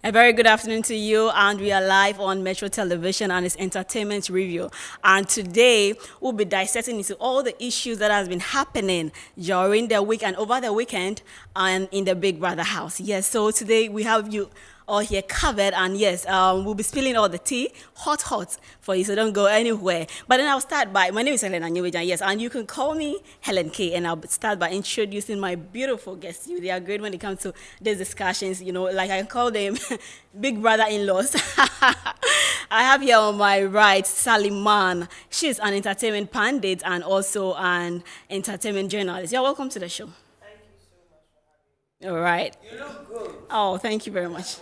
A very good afternoon to you, and we are live on Metro Television and its entertainment review. And today we'll be dissecting into all the issues that has been happening during the week and over the weekend and in the Big Brother house. Yes, so today we have you all here covered, and yes, we'll be spilling all the tea, hot, for you, so don't go anywhere. But then I'll start by, my name is Helen Anyewejan, yes, and you can call me Helen K, and I'll start by introducing my beautiful guests. They are great when it comes to these discussions, like I call them Big Brother-in-laws. I have here on my right, Saliman. She's an entertainment pundit and also an entertainment journalist. You're welcome to the show. Thank you so much for having me. All right. You look good. Oh, thank you very much.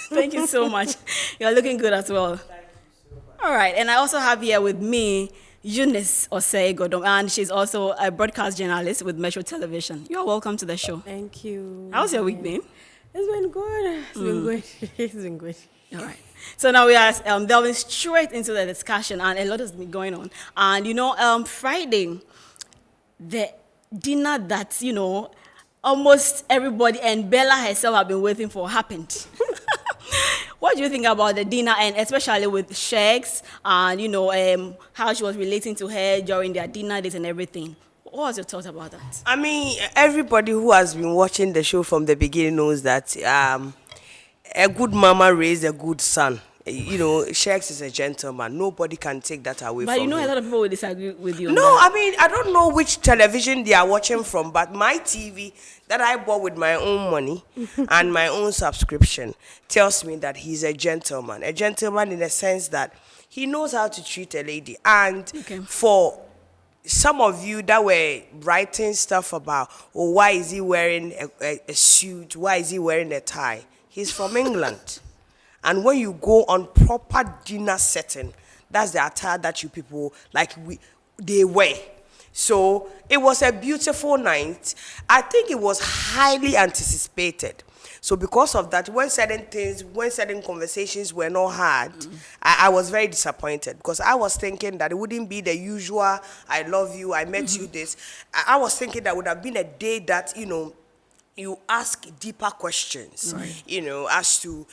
Thank you so much. You're looking good as well. Thank you so much. All right, and I also have here with me Eunice Godom, and she's also a broadcast journalist with Metro Television. You're welcome to the show. Thank you. How's your week been? It's been good. It's been good. It's been good. All right. So now we are delving straight into the discussion, and a lot has been going on. And Friday, the dinner that almost everybody and Bella herself have been waiting for happened. What do you think about the dinner, and especially with Shex and how she was relating to her during their dinner date and everything? What was your thought about that? I mean, everybody who has been watching the show from the beginning knows that a good mama raised a good son. Shex is a gentleman. Nobody can take that away from him. But a lot of people will disagree with you on No, that. I mean, I don't know which television they are watching from, but my TV that I bought with my own money and my own subscription tells me that he's a gentleman. A gentleman in the sense that he knows how to treat a lady. And for some of you that were writing stuff about, why is he wearing a suit? Why is he wearing a tie? He's from England. And when you go on proper dinner setting, that's the attire that you people, they wear. So it was a beautiful night. I think it was highly anticipated. So because of that, when certain conversations were not had, I was very disappointed, because I was thinking that it wouldn't be the usual, I love you, I met you this. I was thinking that would have been a day that, you ask deeper questions, right. As to,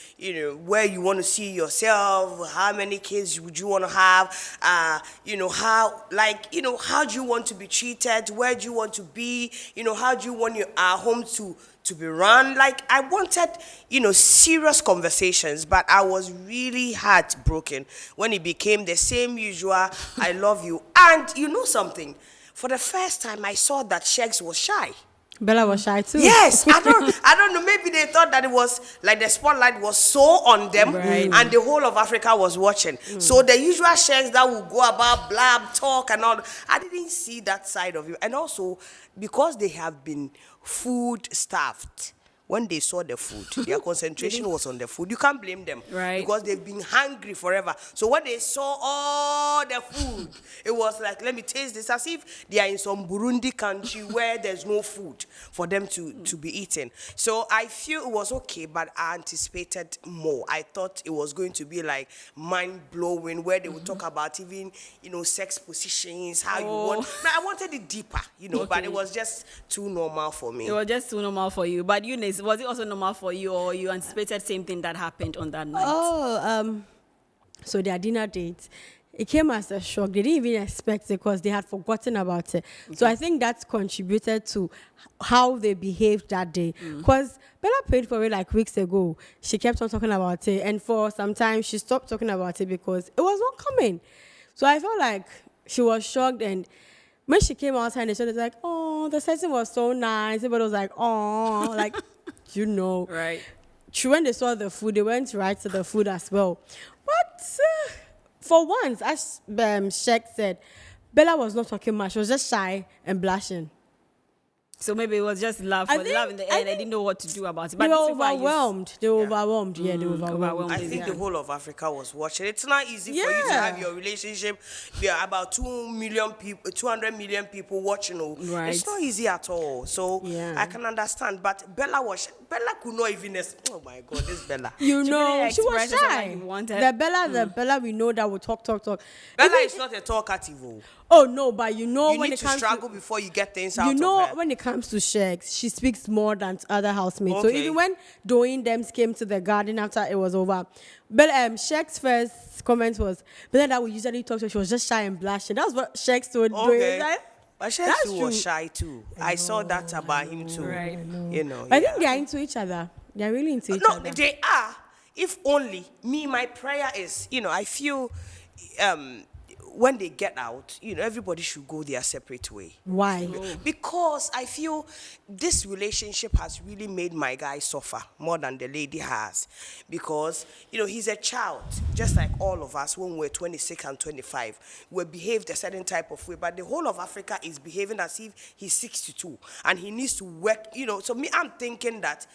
where you want to see yourself, how many kids would you want to have, how do you want to be treated, where do you want to be, how do you want your home to be run. I wanted, serious conversations, but I was really heartbroken when it became the same usual, I love you. And something, for the first time I saw that Shex was shy. Bella was shy too. Yes, I don't know. Maybe they thought that it was like the spotlight was so on them, and the whole of Africa was watching. So the usual Shex that would go about blab, talk, and all. I didn't see that side of you. And also, because they have been food starved, when they saw the food, their concentration was on the food. You can't blame them, right? Because they've been hungry forever. So when they saw all the food, it was like, let me taste this, as if they are in some Burundi country where there's no food for them to be eaten. So I feel it was okay, but I anticipated more. I thought it was going to be like mind-blowing, where they would talk about even, sex positions, how you want. I wanted it deeper, but it was just too normal for me. It was just too normal for you. But Eunice, was it also normal for you, or you anticipated same thing that happened on that night? So their dinner date, it came as a shock. They didn't even expect it because they had forgotten about it. Okay. So I think that contributed to how they behaved that day. Because Bella paid for it weeks ago. She kept on talking about it, and for some time she stopped talking about it because it was not coming. So I felt like she was shocked, and when she came outside, the show was like, oh, the setting was so nice. Everybody was like, oh, Right. When they saw the food, they went right to the food as well. But for once, as Sheik said, Bella was not talking much. She was just shy and blushing. So maybe it was just love in the air. They didn't know what to do about it. But they were overwhelmed. They were overwhelmed. Yeah, they were overwhelmed. I think the whole of Africa was watching. It's not easy for you to have your relationship. There are about 200 million people watching. Right. It's not easy at all. So I can understand. But Bella could not even. Oh my God, this Bella. She was shy. The Bella we know that will talk. Bella is not a talkative. Oh no, but when you need it to comes struggle before you get things out of her. When it comes comes to Shex, she speaks more than to other housemates. So Okay. even when Doing them came to the garden after it was over, but Shek's first comment was, but then that we usually talk to her, she was just shy and blushing. That's what Shex told Doing. Okay. Right? But That's Shex was true. shy too. I saw that about him too. Right. You know. I yeah. think they're into each other. They're really into each No, other. they are. If only me, my prayer is, I feel when they get out, everybody should go their separate way. Why? Because I feel this relationship has really made my guy suffer more than the lady has. Because, he's a child, just like all of us when we're 26 and 25. We behaved a certain type of way, but the whole of Africa is behaving as if he's 62 and he needs to work, So me, I'm thinking that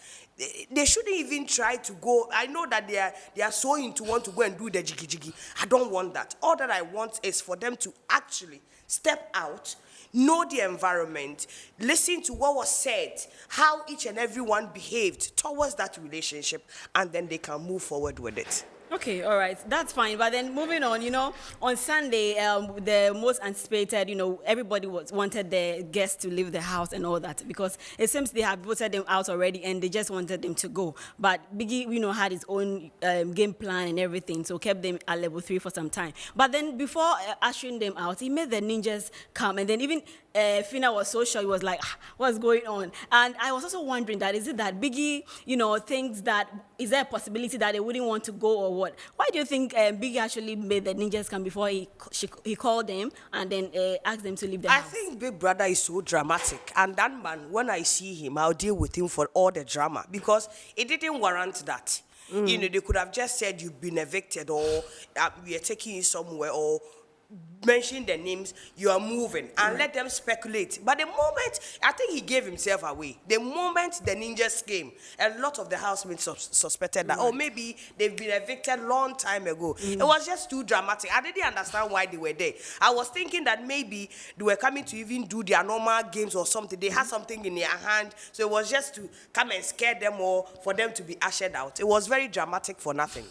they shouldn't even try to go. I know that they are so into want to go and do the jiggy jiggy. I don't want that. All that I want is for them to actually step out, know the environment, listen to what was said, how each and every one behaved towards that relationship, and then they can move forward with it. Okay, all right, that's fine. But then moving on, on Sunday, the most anticipated, everybody wanted the guests to leave the house and all that because it seems they had voted them out already and they just wanted them to go. But Biggie, had his own game plan and everything, so kept them at level 3 for some time. But then before ushering them out, he made the ninjas come, and then even Fina was so sure. He was like, what's going on? And I was also wondering that, is it that Biggie, thinks that, is there a possibility that they wouldn't want to go or what? Why do you think Biggie actually made the ninjas come before he called them and then asked them to leave the house? I think Big Brother is so dramatic. And that man, when I see him, I'll deal with him for all the drama because it didn't warrant that. They could have just said you've been evicted or we are taking you somewhere or mention the names, you are moving, and let them speculate. But the moment, I think he gave himself away. The moment the ninjas came, a lot of the housemates suspected that, maybe they've been evicted long time ago. It was just too dramatic. I didn't understand why they were there. I was thinking that maybe they were coming to even do their normal games or something. They had something in their hand, so it was just to come and scare them or for them to be ushered out. It was very dramatic for nothing.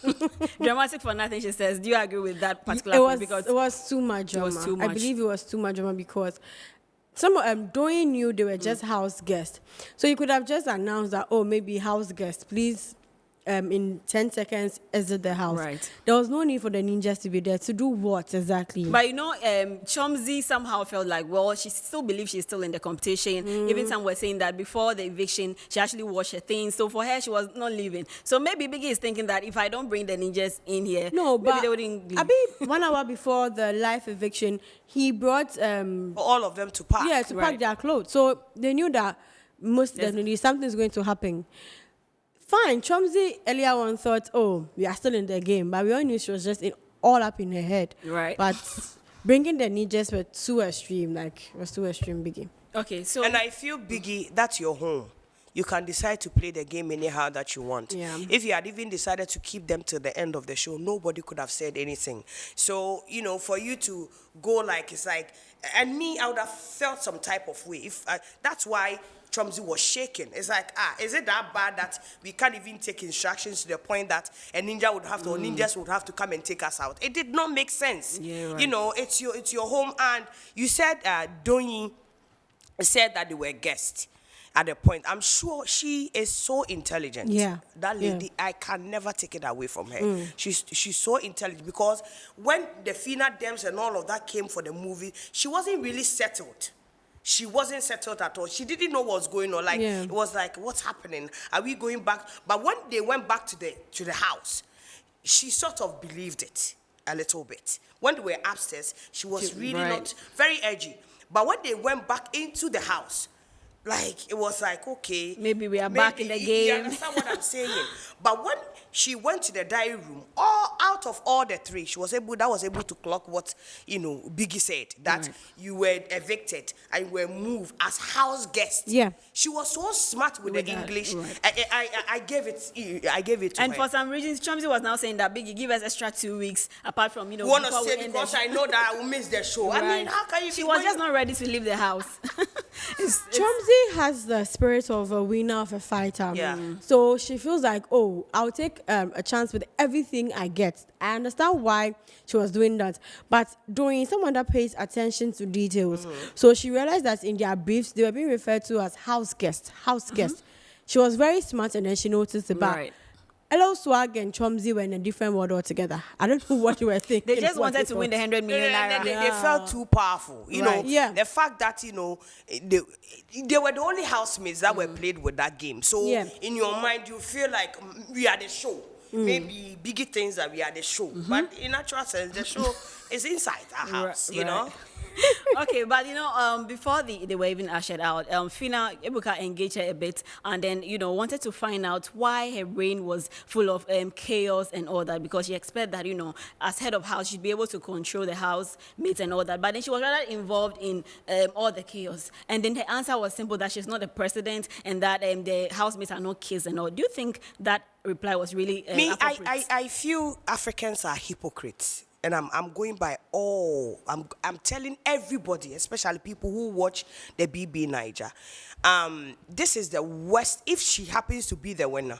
Dramatic for nothing, she says. Do you agree with that particular point? Because it was too much drama. It was too much. I believe it was too much drama because some of them Doing knew they were just house guests. So you could have just announced that, maybe house guests, please, in 10 seconds, exit the house. Right. There was no need for the ninjas to be there. To do what exactly? But Chomzy somehow felt like, well, she still believes she's still in the competition. Even some were saying that before the eviction, she actually washed her things. So for her, she was not leaving. So maybe Biggie is thinking that if I don't bring the ninjas in here, No, maybe but they wouldn't leave. I mean, 1 hour before the live eviction, he brought For all of them to pack. to Right. pack their clothes. So they knew that most definitely something's going to happen. Fine, Chomzy earlier on thought, we are still in the game, but we all knew she was just all up in her head. Right. But bringing the ninjas were too extreme, Biggie. Okay, so And I feel, Biggie, that's your home. You can decide to play the game anyhow that you want. Yeah. If you had even decided to keep them till the end of the show, nobody could have said anything. So, for you to go like, it's like, and me, I would have felt some type of way. If that's why Chomzy was shaking. It's like, is it that bad that we can't even take instructions to the point that a ninja would have to, or ninjas would have to come and take us out? It did not make sense. Yeah, right. It's your home, and you said Donyi said that they were guests at a point. I'm sure she is so intelligent. Yeah. That lady, I can never take it away from her. She's so intelligent because when the Fina Dems and all of that came for the movie, she wasn't really settled. She wasn't settled at all. She didn't know what was going on. Like, it was like, what's happening? Are we going back? But when they went back to the house, she sort of believed it a little bit. When they were upstairs, she was really not very edgy. But when they went back into the house, like, it was like, okay. maybe we are back in the game. You understand what I'm saying? But when she went to the diary room, out of all the three, that was able to clock what, Biggie said, that you were evicted and you were moved as house guests. Yeah. She was so smart with the that, English. right. I gave it to And her. for some reasons, Chomzy was now saying that Biggie, give us extra 2 weeks, apart from, You want to before we say end because the I know that I will miss the show. I mean, Right. how can you? She was just not ready to leave the house. Chomzi has the spirit of a winner, of a fighter. Yeah. So she feels like, oh, I'll take a chance with everything I get. I understand why she was doing that. But doing someone that pays attention to details. So she realized that in their briefs, they were being referred to as house guests. House guests. She was very smart, and then she noticed about. Right. Hello, Swag and Chomzi were in a different world altogether. I don't know what you were thinking. They just wanted to win the 100 million naira. They felt too powerful. You know, Right. Yeah. the fact that, they were the only housemates that were played with that game. So in your mind, you feel like we are the show. Maybe bigger things that we are the show. But in actual sense, the show is inside our house, you know. Okay, but before they were even ushered out, Fina Ebuka engaged her a bit, and then wanted to find out why her reign was full of chaos and all that, because she expected that as head of house she'd be able to control the housemates and all that, but then she was rather involved in all the chaos. And then her answer was simple, that she's not the president and that the housemates are not kids and all. Do you think that reply was really appropriate? I feel Africans are hypocrites. And I'm going by all. I'm telling everybody, especially people who watch the BB Naija. This is the worst. If she happens to be the winner,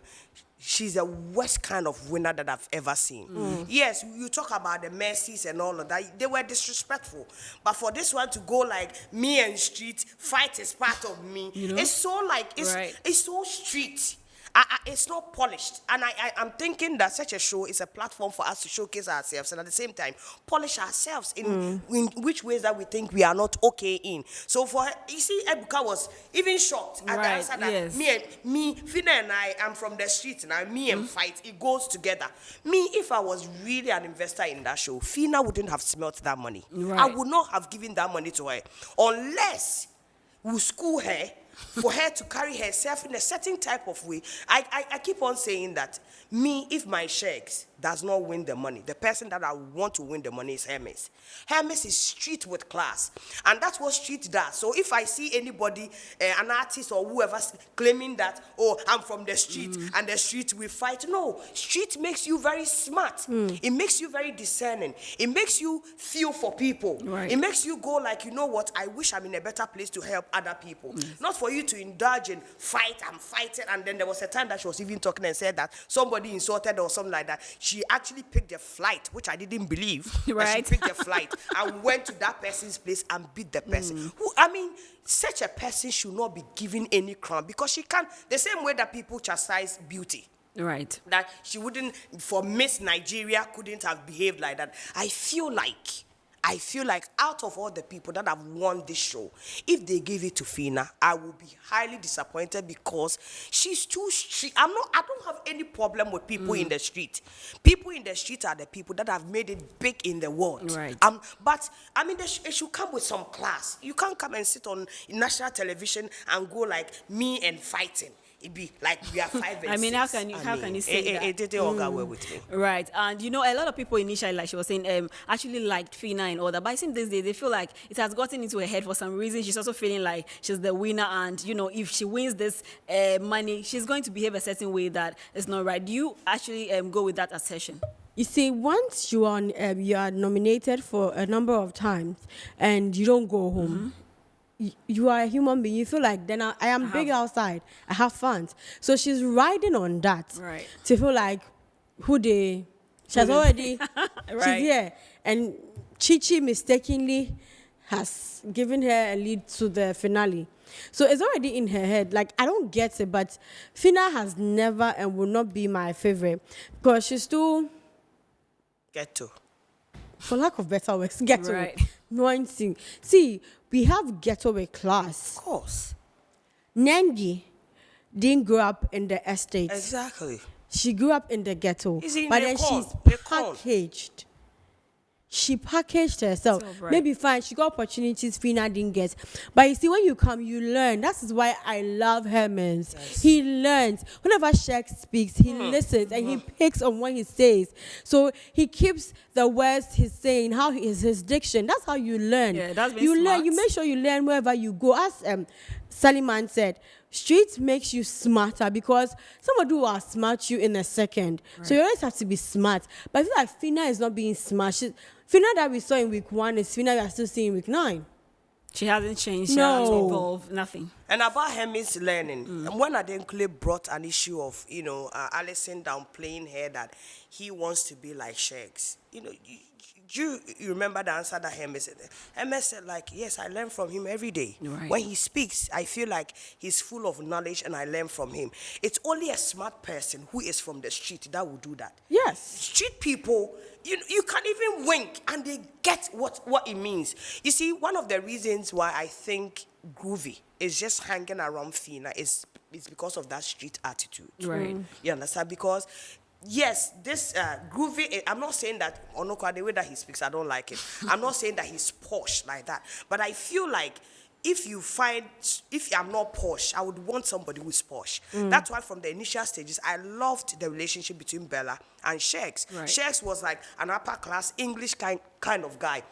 she's the worst kind of winner that I've ever seen. Yes, you talk about the mercies and all of that. They were disrespectful. But for this one to go like me and street, fight is part of me. It's so like, it's so street. It's not polished, and I'm thinking that such a show is a platform for us to showcase ourselves and at the same time polish ourselves in which ways that we think we are not okay in. So for her, you see, Ebuka was even shocked at the answer that me, Fina and I am from the street now. Me and fight, it goes together. Me, if I was really an investor in that show, Fina wouldn't have smelt that money. Right. I would not have given that money to her unless we school her. For her to carry herself in a certain type of way. I keep on saying that if my shakes does not win the money, the person that I want to win the money is Hermes. Hermes is street with class, and that's what street does. So if I see anybody, an artist or whoever claiming that, oh, I'm from the street and the street we fight, no, street makes you very smart. It makes you very discerning. It makes you feel for people. Right. It makes you go like, you know what, I wish I'm in a better place to help other people. Not for you to indulge in fight and fighting. And then there was a time that she was even talking and said that somebody insulted her or something like that. She actually picked a flight, which I didn't believe. Right. She picked a flight and went to that person's place and beat the person. Such a person should not be given any crown, because she can't, the same way that people chastise beauty. Right. That she wouldn't, for Miss Nigeria, couldn't have behaved like that. I feel like out of all the people that have won this show, if they give it to Fina, I will be highly disappointed, because she's too street. I don't have any problem with people in the street. People in the street are the people that have made it big in the world. Right. But it should come with some class. You can't come and sit on national television and go like me and fighting. It be like we are 5 and 6. How can you say that? It didn't all go well with me. Right, and a lot of people initially, like she was saying, actually liked Fina and all that. But I think these days they feel like it has gotten into her head for some reason. She's also feeling like she's the winner, and if she wins this money, she's going to behave a certain way that is not right. Do you actually go with that assertion? You see, once you are nominated for a number of times and you don't go home, you are a human being. You feel like, then I am big outside. I have fun. So she's riding on that. Right. To feel like she's already, Right. she's here. And Chichi mistakenly has given her a lead to the finale. So it's already in her head. Like, I don't get it, but Fina has never and will not be my favorite, because she's too, Get to. for lack of better words, ghetto. Right. Nuancing. See, we have ghetto with class. Of course. Nengi didn't grow up in the estate. Exactly. She grew up in the ghetto. Is it in But the then corn? she's The corn. packaged. She packaged herself. So, right. Maybe fine, she got opportunities Fina didn't get. But you see, when you come, you learn. That is why I love Hermans. Yes. He learns. Whenever Shek speaks, he listens and he picks on what he says. So he keeps the words he's saying, how is his diction. That's how you learn. Yeah, that's been you smart. learn. You make sure you learn wherever you go. As Saliman said, street makes you smarter, because somebody will outsmart you in a second. So you always have to be smart. But I feel like Fina is not being smart. Fina that we saw in week 1 is Fina we are still seeing in week 9. She hasn't changed. She No. hasn't evolved. Nothing. And about Hermes learning, and when Adenkule brought an issue of, Allison downplaying her that he wants to be like Shakes, you remember the answer that Hermes said? Hermes said, like, yes, I learn from him every day. Right. When he speaks, I feel like he's full of knowledge and I learn from him. It's only a smart person who is from the street that will do that. Yes. Street people, you can't even wink and they get what it means. You see, one of the reasons why I think Groovy is just hanging around Fina is because of that street attitude. Right. You understand? Because yes, this Groovy, I'm not saying that Onoka, the way that he speaks, I don't like it. I'm not saying that he's posh like that. But I feel like if I'm not posh, I would want somebody who's posh. That's why from the initial stages, I loved the relationship between Bella and Shakes. Right. Shakes was like an upper class English kind of guy.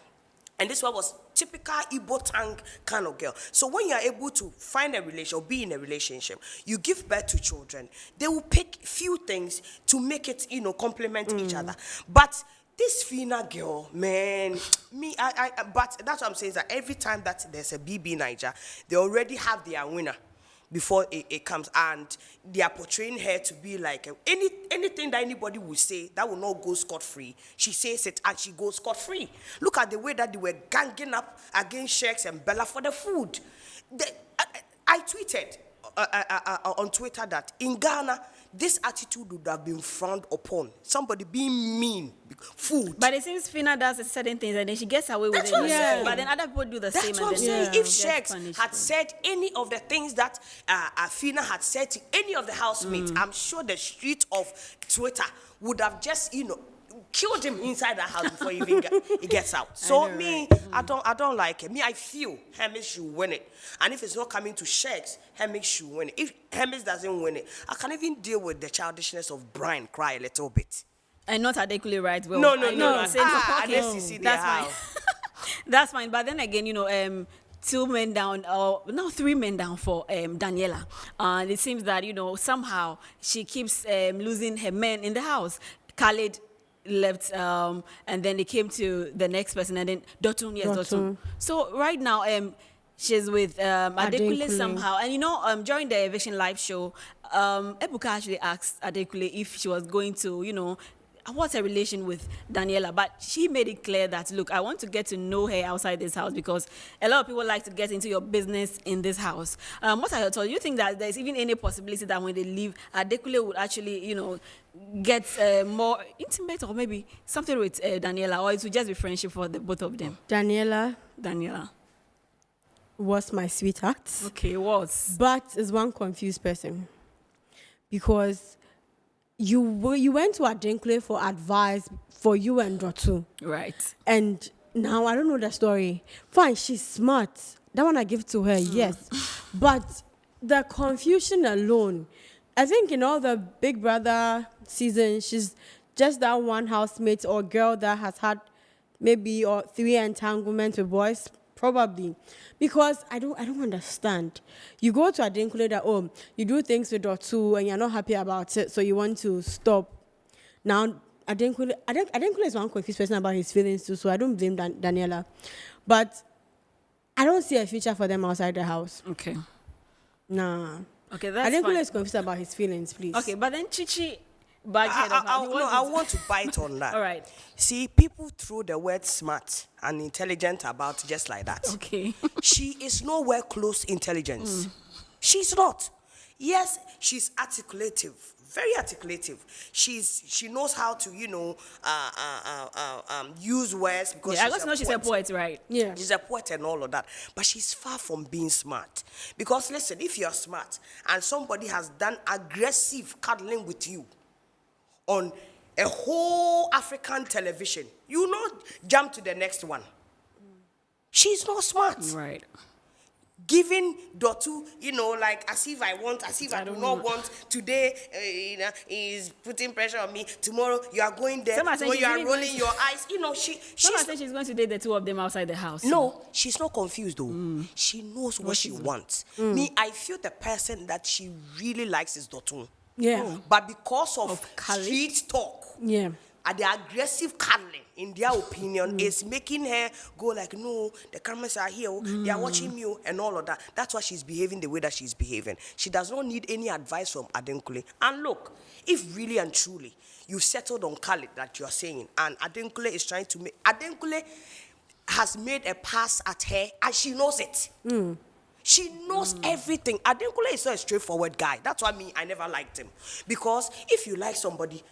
And this one was typical Igbo tank kind of girl. So when you're able to find a relation or be in a relationship, you give birth to children, they will pick few things to make it, complement each other. But this Fina girl, man, but that's what I'm saying is that every time that there's a BB Naija, they already have their winner before it comes, and they are portraying her to be like anything that anybody will say that will not go scot-free. She says it and she goes scot-free. Look at the way that they were ganging up against Shakes and Bella for the food. I tweeted on Twitter that in Ghana, this attitude would have been frowned upon. Somebody being mean, food. But it seems Fina does certain things and then she gets away with That's it. what I'm saying. But then other people do the That's same. what I'm and saying. then If gets Shakes punished had for it. said any of the things that Fina had said to any of the housemates, I'm sure the street of Twitter would have just, killed him inside the house before he gets out. So I don't like it. I feel Hermes should win it. And if it's not coming to Shakes, Hermes should win it. If Hermes doesn't win it, I can even deal with the childishness of Brian cry a little bit. And not adequately right. Well, No. I'm saying, okay, unless you see that's their fine. house. That's fine. But then again, 2 men down, or no, 3 men down for Daniela. And it seems that, somehow she keeps losing her men in the house. Khalid left, and then they came to the next person, and then Dotun, yes, Dotun. So right now, she's with Adekule somehow. And during the Eviction live show, Ebuka actually asked Adekule if she was going to, what's her relation with Daniela? But she made it clear that, look, I want to get to know her outside this house because a lot of people like to get into your business in this house. What are your thoughts? Do you think that there's even any possibility that when they leave, Adekule would actually, get more intimate or maybe something with Daniela, or it would just be friendship for the both of them? Daniela was my sweetheart. Okay, was. But is one confused person. Because you went to Adenkule for advice for you and Dotu. Right. And now I don't know the story. Fine, she's smart. That one I give to her, yes. But the confusion alone, I think in all the Big Brother season, she's just that one housemate or girl that has had maybe 3 entanglements with boys, probably. Because I don't understand. You go to Adenkule that, you do things with Dotu and you're not happy about it, so you want to stop. Now, Adenkule is one confused person about his feelings too, so I don't blame Daniela. But I don't see a future for them outside the house. Okay. Nah. Okay, that's Adenkule fine. is confused about his feelings, please. Okay, but then Chichi I want to bite on that. All right. See, people throw the word smart and intelligent about just like that. Okay. She is nowhere close intelligence. She's not. Yes, she's articulative, very articulative. She knows how to, use words because Yeah, I got to know she's a poet, right? Yeah. She's a poet and all of that. But she's far from being smart. Because listen, if you're smart and somebody has done aggressive cuddling with you on a whole African television, you not jump to the next one. She's not smart. Right. Giving Dotu, like as if I do not want. Today, is putting pressure on me. Tomorrow, you are going there. Someone Tomorrow, said you are she's rolling really your eyes. Someone said she's going to date the 2 of them outside the house. No, she's not confused though. She knows what she wants. Me, I feel the person that she really likes is Dotun. Yeah. But because of Khalid? street talk, Yeah. the aggressive cuddling, in their opinion, is making her go like, no, the cameras are here, they are watching me, and all of that. That's why she's behaving the way that she's behaving. She does not need any advice from Adenkule. And look, if really and truly you settled on Khalid that you're saying, and Adenkule is trying to make, Adenkule has made a pass at her, and she knows it. She knows everything. Adenkule is not a straightforward guy. That's why I never liked him. Because if you like somebody.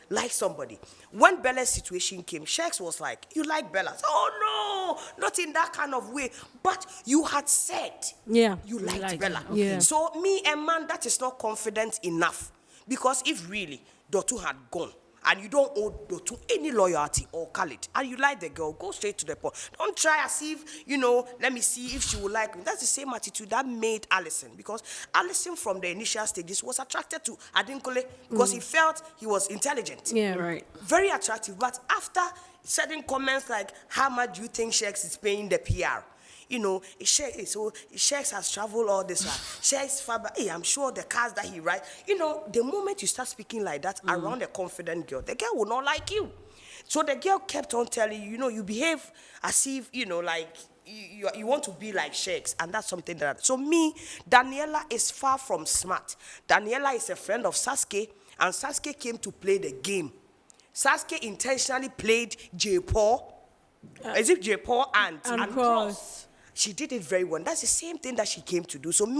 When Bella's situation came, Shex was like, you like Bella? Oh no, not in that kind of way. But you had said you liked Bella. Okay. Yeah. So a man that is not confident enough. Because if really Dotu had gone, and you don't owe Dotu any loyalty or Khalid, and you like the girl, go straight to the point. Don't try as if, let me see if she will like me. That's the same attitude that made Allison, because Allison from the initial stages was attracted to Adenkule because he felt he was intelligent. Yeah, right. Very attractive. But after certain comments like, how much do you think Shex is paying the PR? Shex has traveled all this while. Shex Faber, I'm sure the cars that he rides. The moment you start speaking like that around a confident girl, the girl will not like you. So the girl kept on telling you, you behave as if, like you want to be like Shex, and that's something that. So Daniela is far from smart. Daniela is a friend of Sasuke, and Sasuke came to play the game. Sasuke intentionally played J. Paul. Is it J. Paul and Cross? She did it very well. That's the same thing that she came to do. So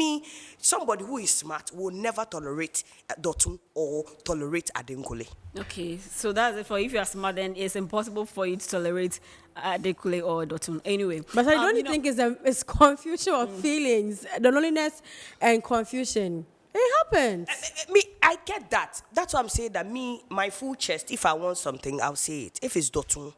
somebody who is smart will never tolerate Dotun or tolerate Adenkule. Okay, so that's it for if you are smart, then it's impossible for you to tolerate Adenkule or Dotun. Anyway. But I don't think it's confusion of feelings, the loneliness and confusion. It happens. I get that. That's why I'm saying that my full chest, if I want something, I'll say it. If it's Dotun,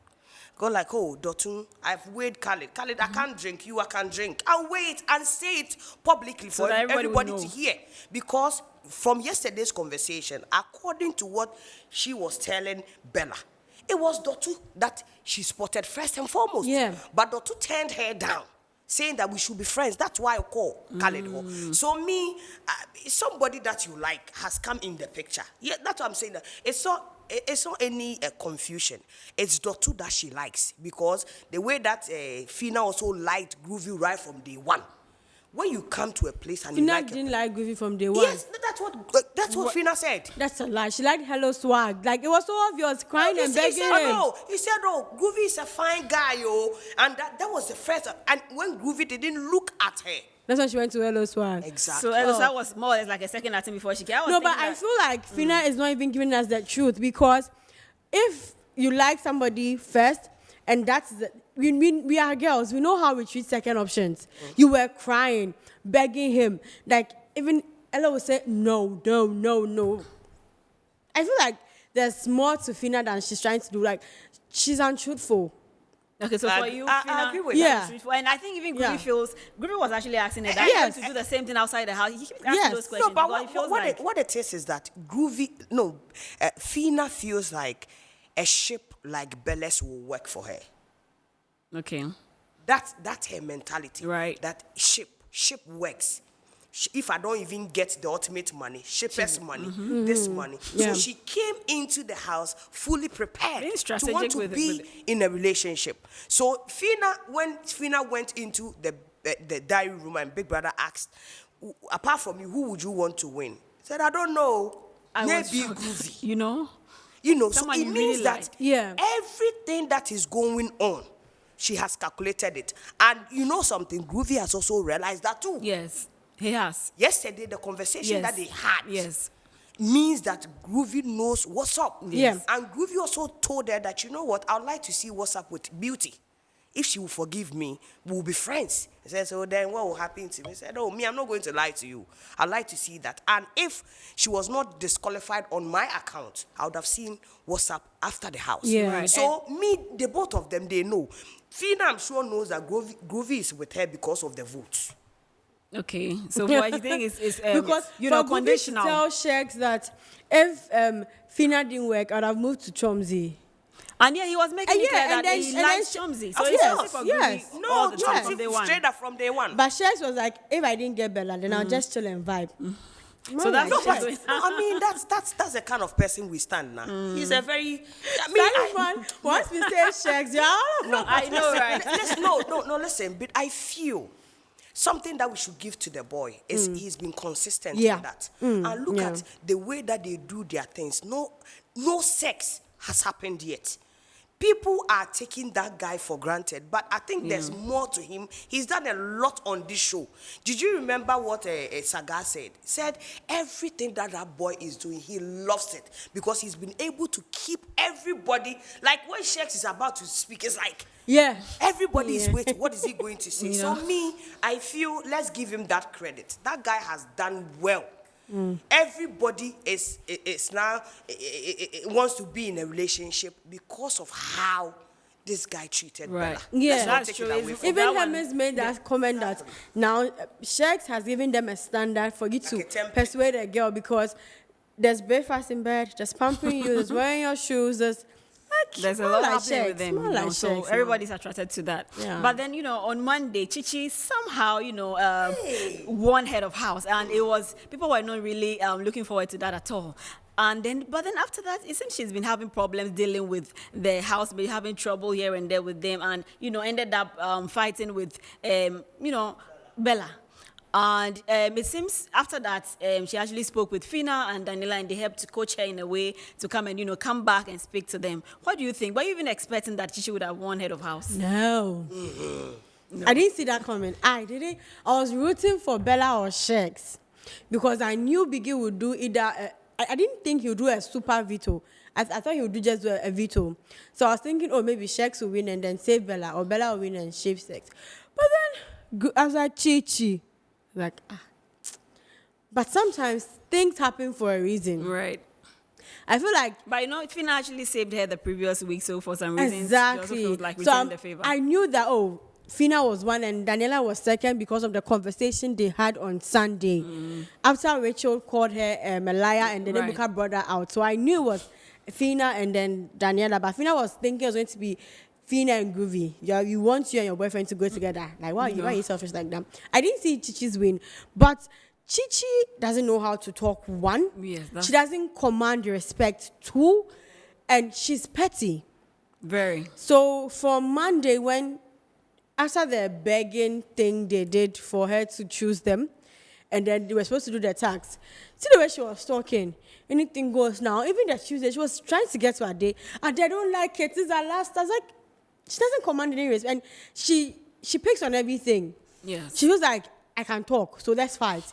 go like, oh, Dotun, I've weighed Khalid. Khalid, I can't drink. I can drink. I'll wait and say it publicly for everybody to hear. Because from yesterday's conversation, according to what she was telling Bella, it was Dotu that she spotted first and foremost. Yeah. But Dotu turned her down, saying that we should be friends. That's why I call Khalid. So somebody that you like has come in the picture. Yeah, that's what I'm saying. That it's not any confusion. It's Dotu that she likes, because the way that Fina also liked Groovy right from day one. When you come to a place and Fina didn't like Groovy from day one. Yes, that's what Fina said. That's a lie. She liked Hello Swag. Like, it was so obvious, crying and begging him. He said, Groovy is a fine guy, and that was the first. And when Groovy didn't look at her, that's when she went to Hello Swag. Exactly. So Hello Swag was more or less like a second acting before she came. No, but I feel like Fina is not even giving us the truth, because if you like somebody first, and that's we are girls, we know how we treat second options. You were crying, begging him, like even Ella would say no. I feel like there's more to Fina than she's trying to do. Like, she's untruthful. Okay, so for you, I agree with that. And I think even Groovy was actually asking her that going to do the same thing outside the house. He keeps asking those questions. No, but what it is that Fina feels like a ship like Bella's will work for her. Okay. That's her mentality. Right. That ship works. If I don't even get the ultimate money, shipper's money, this money. Yeah. So she came into the house fully prepared to want to be in a relationship. So when Fina went into the diary room and Big Brother asked, apart from you, who would you want to win? He said, I don't know. Maybe Groovy. So it means that everything that is going on, she has calculated it. And something, Groovy has also realized that too. Yes, he has. Yesterday, the conversation that they had means that Groovy knows what's up. Yes. And Groovy also told her that, I'd like to see what's up with Beauty. If she will forgive me, we'll be friends. He said, so then what will happen to me? He said, I'm not going to lie to you. I'd like to see that. And if she was not disqualified on my account, I would have seen what's up after the house. Yeah. Right. So the both of them, they know. Fina, I'm sure, knows that Groovy is with her because of the votes. Okay, so what you think is because conditional. Tell Shex that if Fina didn't work, I'd have moved to Chomzi. And he was making it clear that he likes Chomzi. So yes. No, Chomzi straight up from day one. But Shex was like, if I didn't get Bella, then I'll just chill and vibe. So that's like what's Shakes. going on. I mean, that's the kind of person we stand now. He's a very. I mean, Once we say Shakes, you're all of No, I know, right? no. Listen, but I feel something that we should give to the boy is he's been consistent Yeah. in that. And look Yeah. at the way that they do their things. No sex has happened yet. People are taking that guy for granted, but I think there's more to him. He's done a lot on this show. Did you remember what Saga said? He said everything that boy is doing, he loves it because he's been able to keep everybody. Like when Shex is about to speak, it's like everybody is waiting. What is he going to say? So me, I feel let's give him that credit. That guy has done well. Everybody is now wants to be in a relationship because of how this guy treated Bella. Yeah, Let's not that's take true. it away from Even that one. Hermes made that comment that now Shex has given them a standard for you a to template. persuade a girl because there's breakfast in bed, there's pampering you, there's wearing your shoes, There's a more lot like happening Shex, with them, more you know, like so Shex now. everybody's attracted to that. Yeah. But then, on Monday, Chichi somehow, won head of house, and it was people were not really looking forward to that at all. But then after that, it seems she's been having problems dealing with the house, been having trouble here and there with them, and ended up fighting with Bella. And it seems after that, she actually spoke with Fina and Daniela, and they helped to coach her in a way to come and, come back and speak to them. What do you think? Were you even expecting that Chichi would have won head of house? No. I didn't see that comment. I didn't. I was rooting for Bella or Shex because I knew Biggie would do either. I didn't think he would do a super veto. I thought he would do just a veto. So I was thinking, maybe Shex will win and then save Bella, or Bella will win and save Shex. But then I was like, Chichi. But sometimes things happen for a reason. Right. I feel like. But Fina actually saved her the previous week, so for some reason, Exactly. she also feels like So returning the favor. I knew that, Fina was one and Daniela was second because of the conversation they had on Sunday. After Rachel called her a liar and then Right. Ebuka brought her out. So I knew it was Fina and then Daniela. But Fina was thinking it was going to be Fina and Groovy. You want you and your boyfriend to go together. Like, why are you selfish like that? I didn't see Chichi's win. But Chichi doesn't know how to talk, one. Yes, She doesn't command respect, two. And she's petty. Very. So from Monday, after the begging thing they did for her to choose them, and then they were supposed to do the tax, see the way she was talking, anything goes now. Even the Tuesday, she was trying to get to her day, and they don't like it. This is her last. I was like, she doesn't command any respect, and she picks on everything. Yes. She was like, I can talk, so let's fight.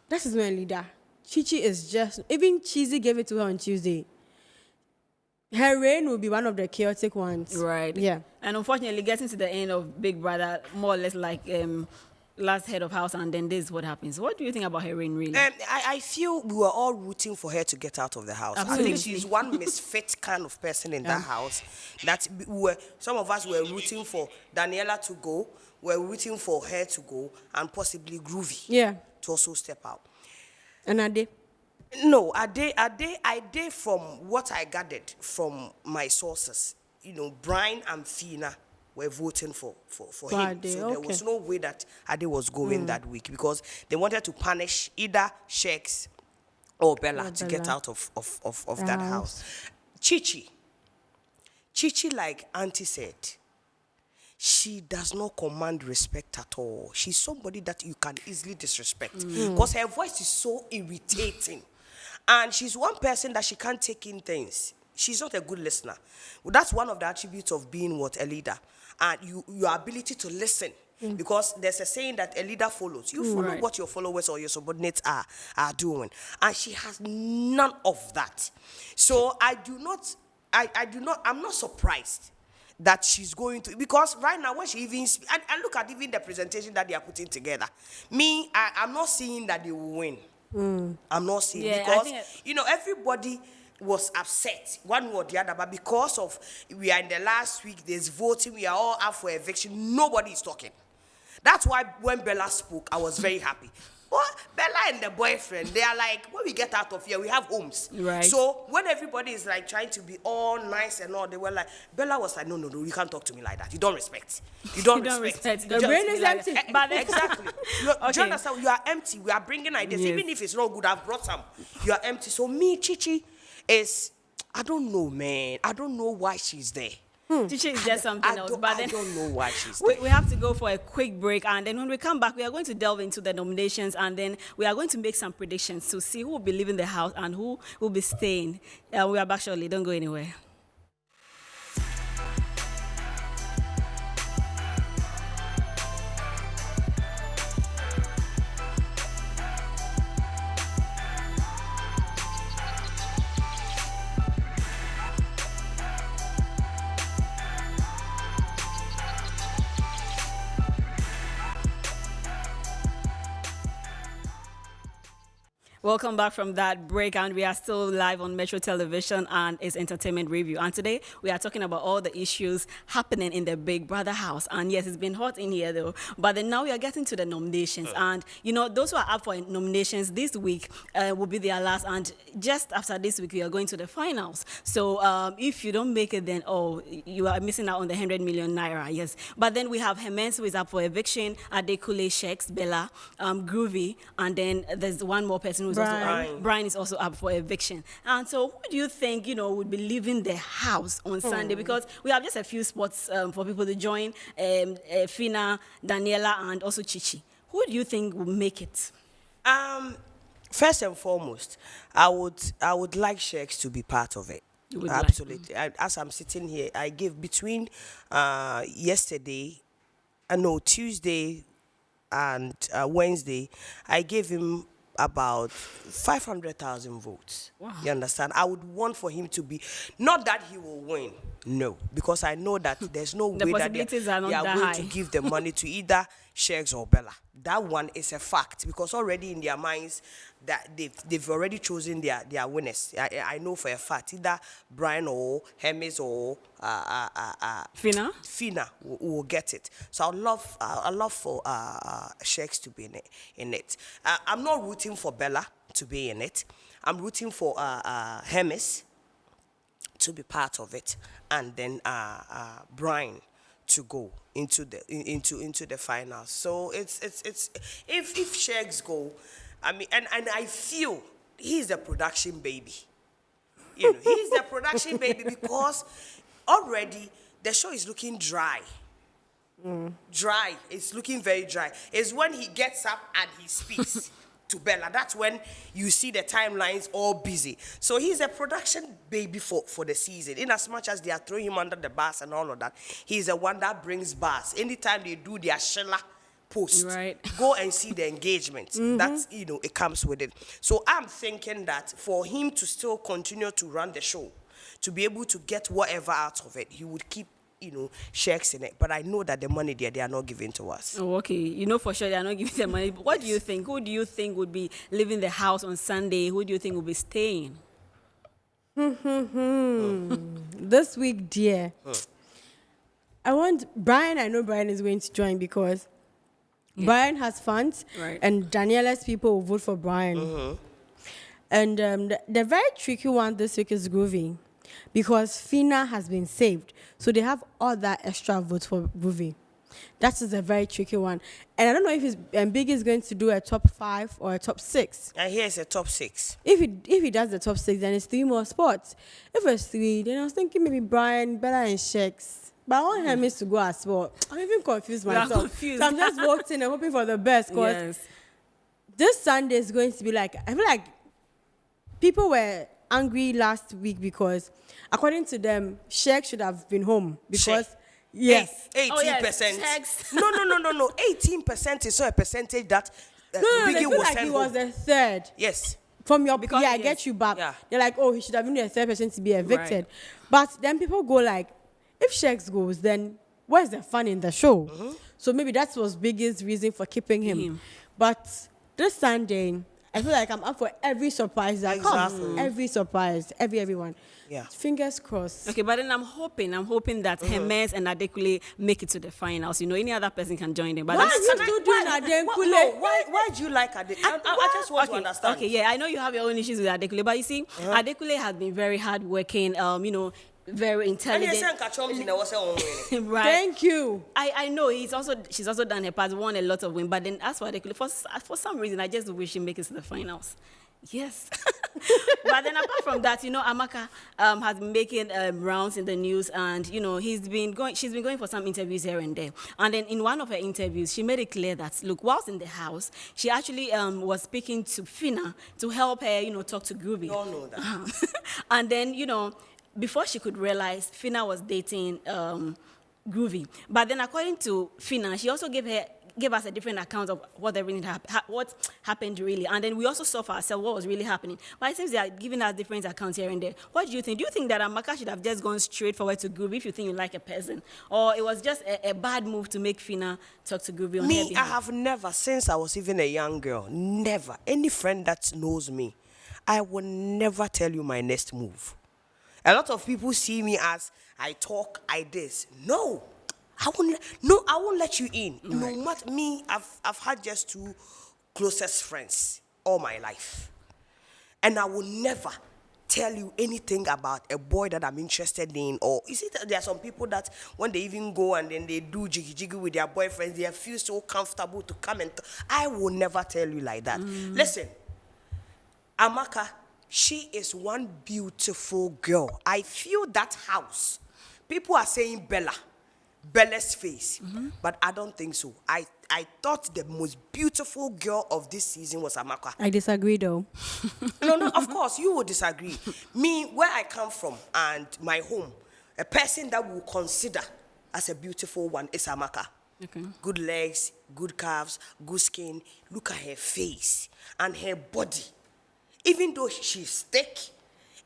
That is not a leader. Chichi is just, even Cheesy gave it to her on Tuesday. Her reign will be one of the chaotic ones. Right. Yeah. And unfortunately, getting to the end of Big Brother, more or less like last head of house, and then this is what happens. What do you think about her reign, really? I feel we were all rooting for her to get out of the house. Absolutely. I think she's one misfit kind of person in that house. That some of us were rooting for Daniela to go, we're rooting for her to go, and possibly Groovy to also step out. And Ade? No, I did from what I gathered from my sources. Brian and Fina were voting for him. Ade, So there was no way that Ade was going that week because they wanted to punish either Shex or Bella to get out of that house. Chichi, like Auntie said, she does not command respect at all. She's somebody that you can easily disrespect because her voice is so irritating. And she's one person that she can't take in things. She's not a good listener. Well, that's one of the attributes of being a leader. And your ability to listen. Because there's a saying that a leader follows. You follow what your followers or your subordinates are doing. And she has none of that. So I'm not surprised that she's going to, because right now when she even and look at even the presentation that they are putting together, I'm not seeing that they will win. I'm not seeing because everybody was upset one way or the other, but because of we are in the last week, there's voting, we are all up for eviction, nobody is talking. That's why when Bella spoke, I was very happy. What? Bella and the boyfriend, they are like, when we get out of here, we have homes. Right. So when everybody is like trying to be all nice and all, they were like, Bella was like, no, you can't talk to me like that. You don't respect. You don't respect. You The don't brain respect. is Like, empty. but then- Exactly. Do you understand? You are empty. We are bringing ideas. Yes. Even if it's not good, I've brought some. You are empty. So me, Chichi, is, I don't know, man. I don't know why she's there. Chichi is just something else. But I then don't know why she's we there. have to go for a quick break, and then when we come back, we are going to delve into the nominations, and then we are going to make some predictions to see who will be leaving the house and who will be staying. We are back shortly. Don't go anywhere. Welcome back from that break, and we are still live on Metro Television and its entertainment review. And today we are talking about all the issues happening in the Big Brother house. And yes, it's been hot in here though. But then now we are getting to the nominations, and you know those who are up for nominations this week will be their last. And just after this week, we are going to the finals. So if you don't make it, then you are missing out on the 100 million naira. Yes, but then we have Eunice, who is up for eviction. Adekule, Sheks, Bella, Groovy, and then there's one more person who's Brian is also up for eviction. And so who do you think, would be leaving the house on Sunday? Because we have just a few spots for people to join, Fina, Daniela, and also Chichi. Who do you think will make it? First and foremost, I would like Sheks to be part of it. You would Absolutely. As I'm sitting here, I gave between Tuesday and Wednesday, I gave him about 500,000 votes. Wow. You understand? I would want for him to be, not that he will win, no, because I know that there's no way that possibilities are not they are that going high. to give the money to either Sheks or Bella. That one is a fact, because already in their minds that they've already chosen their winners. I know for a fact either Brian or Hermes or Fina will get it. So I love for Sheks to be in it. I'm not rooting for Bella to be in it. I'm rooting for Hermes to be part of it, and then Brian to go into the finals. So it's if Sheks go, I mean, and I feel he's the production baby. He's the production baby because already the show is looking dry. Dry. It's looking very dry. It's when he gets up and he speaks to Bella. That's when you see the timelines all busy. So he's a production baby for the season. In as much as they are throwing him under the bus and all of that, he's the one that brings bars. Anytime they do their Sheila post, right, go and see the engagement. That's, it comes with it. So I'm thinking that for him to still continue to run the show, to be able to get whatever out of it, he would keep Sheks in it. But I know that the money they are not giving to us. Oh, okay. You know for sure they are not giving the money. But what do you think? Who do you think would be leaving the house on Sunday? Who do you think will be staying? This week, dear. I want Brian. I know Brian is going to join because Brian has funds, right, and Daniela's people will vote for Brian. And the very tricky one this week is Groovy, because Fina has been saved. So they have all that extra votes for Groovy. That is a very tricky one. And I don't know if Big is going to do a top 5 or a top 6. I hear it's a top 6. If he does the top 6, then it's 3 more spots. If it's 3, then I was thinking maybe Brian, Bella, and Sheks. But I want Hermes to go as well. I'm even confused myself. Confused. So I'm just voting and hoping for the best. Because this Sunday is going to be like, I feel like people were angry last week because, according to them, Sheks should have been home because, yes. 18%. Sheks. No. 18% is not a percentage that They Biggie feel was like sent he was home. the third. Yes. From your, Because I get you back. Yeah. They're like, oh, he should have been the third person to be evicted. Right. But then people go like, if Sheks goes, then where's the fun in the show? So maybe that was Biggie's reason for keeping him. But this Sunday, I feel like I'm up for every surprise that comes. Every surprise, everyone. Yeah. Fingers crossed. Okay, but then I'm hoping that Hermes and Adekule make it to the finals. You know, any other person can join them. But Why that's- are you still doing Adenkule? No, why do you like Ade? I just want to understand. Okay, yeah, I know you have your own issues with Adekule, but you see, Adekule has been very hardworking. You know, very intelligent. Right. Thank you. I know she's also done her part, won a lot of wins, but then as for Adekule, for some reason, I just wish she make it to the finals. Yes. But then apart from that, you know, Amaka has been making rounds in the news, and you know, she's been going for some interviews here and there. And then in one of her interviews, she made it clear that, look, whilst in the house, she actually was speaking to Fina to help her, you know, talk to Groovy. We all know that. And then, you know, before she could realize, Fina was dating Groovy. But then according to Fina, she also gave us a different account of what happened really. And then we also saw for ourselves what was really happening. But it seems they are giving us different accounts here and there. What do you think? Do you think that Amaka should have just gone straight forward to Groovy if you think you like a person? Or it was just a bad move to make Fina talk to Groovy on her Me, I behalf? have never, since I was even a young girl, never, any friend that knows me, I will never tell you my next move. A lot of people see me as I talk, I this. No, I won't let you in. Right. No matter me, I've had just two closest friends all my life. And I will never tell you anything about a boy that I'm interested in. Or you see, there are some people that when they even go and then they do jiggy with their boyfriends, they feel so comfortable to come and I will never tell you like that. Listen, Amaka, she is one beautiful girl. I feel that house. People are saying Bella's face, but I don't think so. I thought the most beautiful girl of this season was Amaka. I disagree though. No, of course, you would disagree. Me, where I come from and my home, a person that will consider as a beautiful one is Amaka. Okay. Good legs, good calves, good skin. Look at her face and her body. Even though she's thick,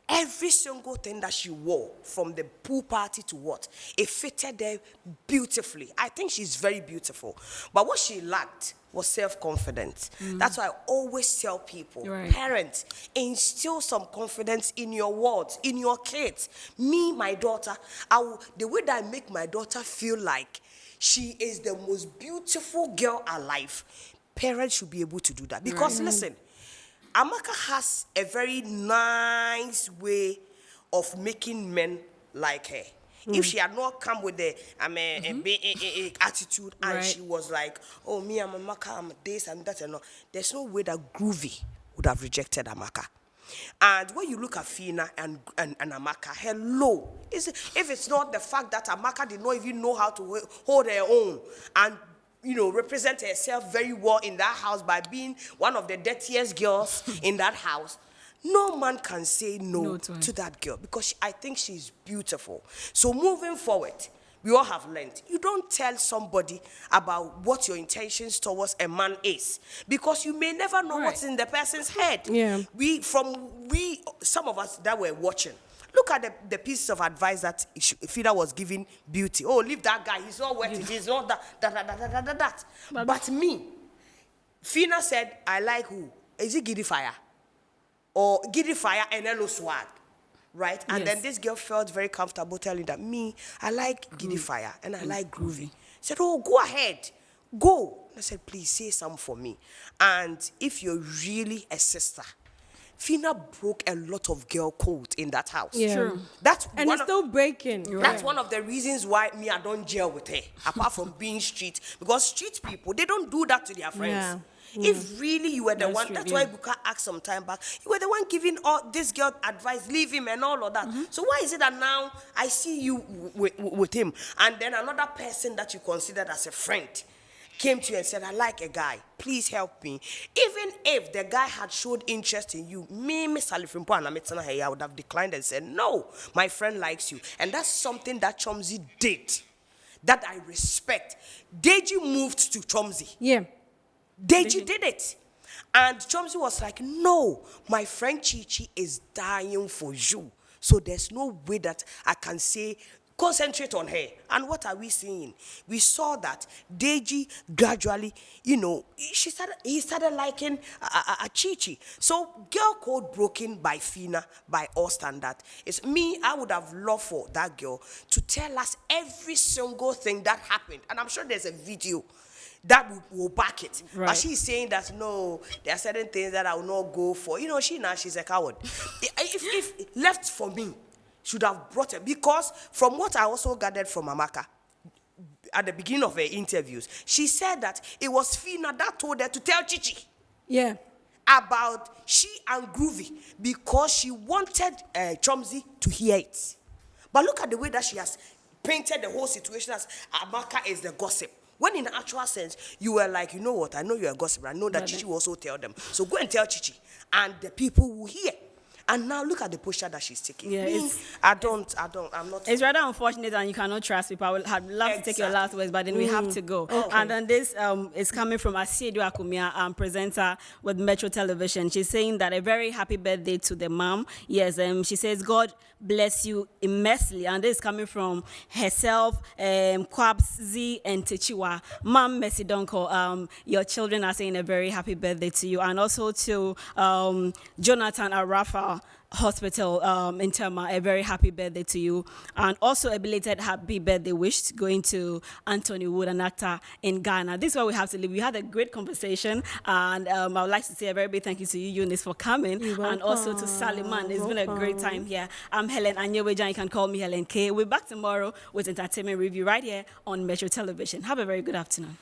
every single thing that she wore, from the pool party to what, it fitted her beautifully. I think she's very beautiful. But what she lacked was self-confidence. That's why I always tell people, Right. parents, instill some confidence in your words, in your kids. Me, my daughter, the way that I make my daughter feel like she is the most beautiful girl alive, parents should be able to do that. Because listen, Amaka has a very nice way of making men like her. If she had not come with the attitude and Right. she was like, oh, me, I'm Amaka, I'm this and that and all, there's no way that Groovy would have rejected Amaka. And when you look at Fina and Amaka, hello. If it's not the fact that Amaka did not even know how to hold her own and represent herself very well in that house by being one of the dirtiest girls in that house, no man can say no to that girl because I think she's beautiful. So moving forward, we all have learned. You don't tell somebody about what your intentions towards a man is because you may never know what's in the person's head. Yeah. Some of us that were watching, look at the pieces of advice that Fina was giving Beauty. Oh, leave that guy. He's not worth it. He's not that. But me, Fina said, I like who? Is it Giddy Fire? Or Giddy Fire and Hello Swag? Right? And then this girl felt very comfortable telling that me, I like Giddy Fire and I like Groovy. Said, oh, go ahead. Go. I said, please say something for me. And if you're really a sister, Fina broke a lot of girl code in that house. Yeah. True. And it's still breaking. That's one of the reasons why me, I don't gel with her, apart from being street. Because street people, they don't do that to their friends. Yeah. If really you were the one, true, that's why Buka asked some time back, you were the one giving all this girl advice, leave him and all of that. So why is it that now I see you with him, and then another person that you considered as a friend came to you and said, I like a guy, please help me. Even if the guy had showed interest in you, Miss Alifrimpo and Ametana, I would have declined and said, no, my friend likes you. And that's something that Chomzi did that I respect. Deji moved to Chomzi. Yeah. Deji did it. And Chomzi was like, no, my friend Chichi is dying for you. So there's no way that I can say concentrate on her. And what are we seeing? We saw that Deji gradually, he started liking Chichi. So girl code broken by Fina, by all standard. It's me, I would have loved for that girl to tell us every single thing that happened. And I'm sure there's a video that will back it. Right. But she's saying that no, there are certain things that I will not go for. She's a coward. if left for me, should have brought her, because from what I also gathered from Amaka at the beginning of her interviews, she said that it was Fina that told her to tell Chichi. Yeah. About she and Groovy, because she wanted Chomzy to hear it. But look at the way that she has painted the whole situation as Amaka is the gossip. When in the actual sense, you were like, you know what, I know you're a gossip, I know that Chichi will also tell them. So go and tell Chichi, and the people will hear. And now look at the posture that she's taking. Yeah, I'm not. It's rather unfortunate, and you cannot trust people. I would have loved to take your last words, but then we have to go. Okay. And then this is coming from Asiedu Akumia, presenter with Metro Television. She's saying that a very happy birthday to the mom. Yes, she says, God bless you immensely. And this is coming from herself, Kwabs Z and Techiwa. Mom, Messi Donko, your children are saying a very happy birthday to you. And also to Jonathan Arafa Hospital in Tema, a very happy birthday to you. And also a belated happy birthday wish going to Anthony Wood, an actor in Ghana. This is where we have to leave. We had a great conversation, and I would like to say a very big thank you to you, Eunice, for coming, and also to Saliman. It's been a great time here. I'm Helen Anyewejan. You can call me Helen K. We're back tomorrow with Entertainment Review right here on Metro Television. Have a very good afternoon.